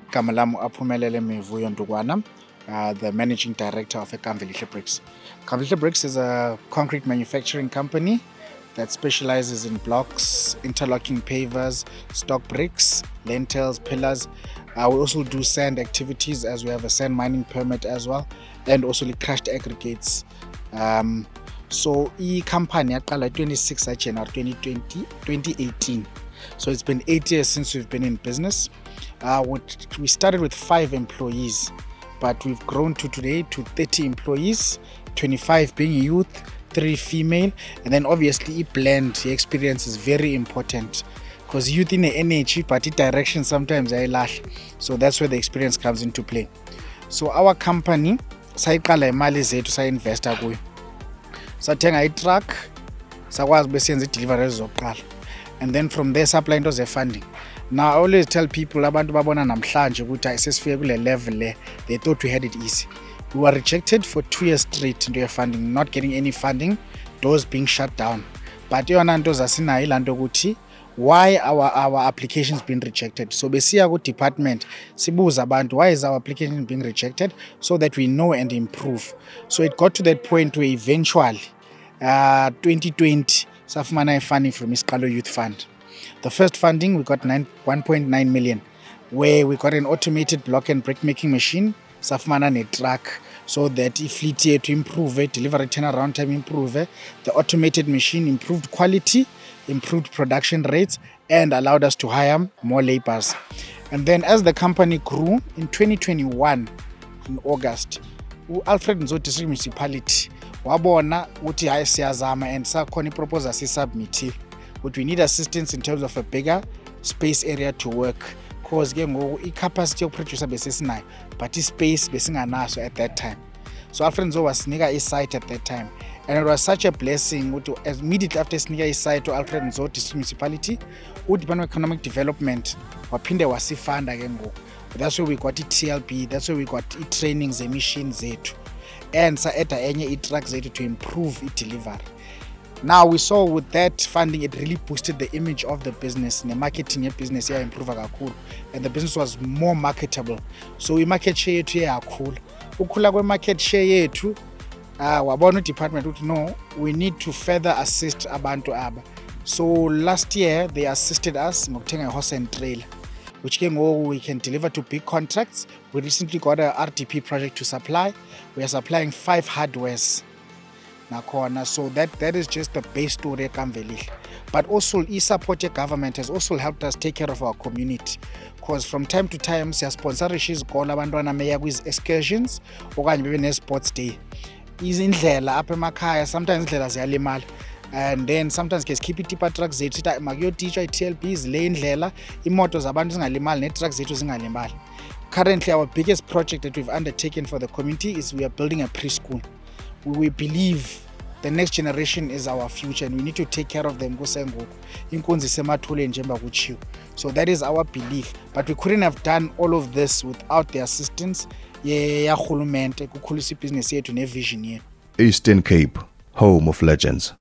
Igama lami Aphumelele Mivuyo Ndukwana, the managing director of Kamvelihle Bricks. Kamvelihle Bricks is a concrete manufacturing company that specializes in blocks, interlocking pavers, stock bricks, lintels, pillars. We also do sand activities as we have a sand mining permit as well, and also the crushed aggregates. So company yaqala 26 January 2018. So it's been 8 years since we've been in business. We started with 5 employees, but we've grown to today to 30 employees, 25 being youth, 3 female, and then obviously blend. The experience is very important because youth in the energy, but the direction sometimes I lash. So that's where the experience comes into play. So our company, sayiqala imali zethu sayinvesta kuyo. Sathenga i-truck, sakwazi besenza i-delivery zokuqala. And then from there supply into ze-funding. Now I always tell people abantu babona namhlanje ukuthi ayisesifike kule level le, they thought we had it easy. We were rejected for 2 years straight into your funding, not getting any funding, doors being shut down. But yona nto zasinayo ilanto ukuthi why our applications being rejected. So besiya ku department sibuza abantu why is our application being rejected so that we know and improve. So it got to that point where eventually 2020 safumana funding from Isiqalo Youth Fund. The first funding we got 1.9 million, where we got an automated block and brick making machine, safumana ne truck, so that if fleet here to improve it, delivery turnaround time improve it, the automated machine improved quality, improved production rates, and allowed us to hire more laborers. And then as the company grew in 2021 in August, Alfred Nzo District Municipality wabona uthi hayi siyazama and sakhona iproposal sisubmit ukuthi we need assistance in terms of a bigger space area to work because ke ngoku i-capacity yokuproducer besesinayo but i-space besinganaso at that time. So Alfred Nzo wasinika i-site at that time, and it was such a blessing ukuthi immediately after sinika i-site to Alfred Nzo District Municipality, uDepartment of Economic Development waphinde wasifunda ke ngoku. That's where we got i-TLB, that's where we got i-trainings emissions zethu, and sa-edda enye i-truck zethu to improve i-delivery. Now we saw with that funding it really boosted the image of the business, the marketing ye-business improve kakhulu, and the business was more marketable. So i-market share yethu yakhula. Ukhula kwe-market share yethu wabona department ukuthi no, we need to further assist abantu aba. So last year they assisted us ngokuthenga horse and trailer, which can go, we can deliver to big contracts. We recently got a RDP project to supply. We are supplying 5 hardwares. So that is just the base story at Kamvelihle. But also support government has also helped us take care of our community, because from time to time siya sponsorships call abantwana meya kwiz excursions okanye bebe ne sports day. Izindlela apha emakhaya sometimes indlela ziyalimala, and then sometimes ke sikhipha i-tipper trucks zethu sithi makuyoteachwa i-TLBs le indlela imoto zabantu zingalimali ne-trucks zethu zingalimali. Currently our biggest project that we've undertaken for the community is we are building a preschool. We believe the next generation is our future and we need to take care of them kusengoku inkunzi semathuleni njengoba kuchiwo. So that is our belief, but we couldn't have done all of this without the assistance yarhulumente kukhulisa ibhizinesi yethu nevision yethu. Eastern Cape, home of legends.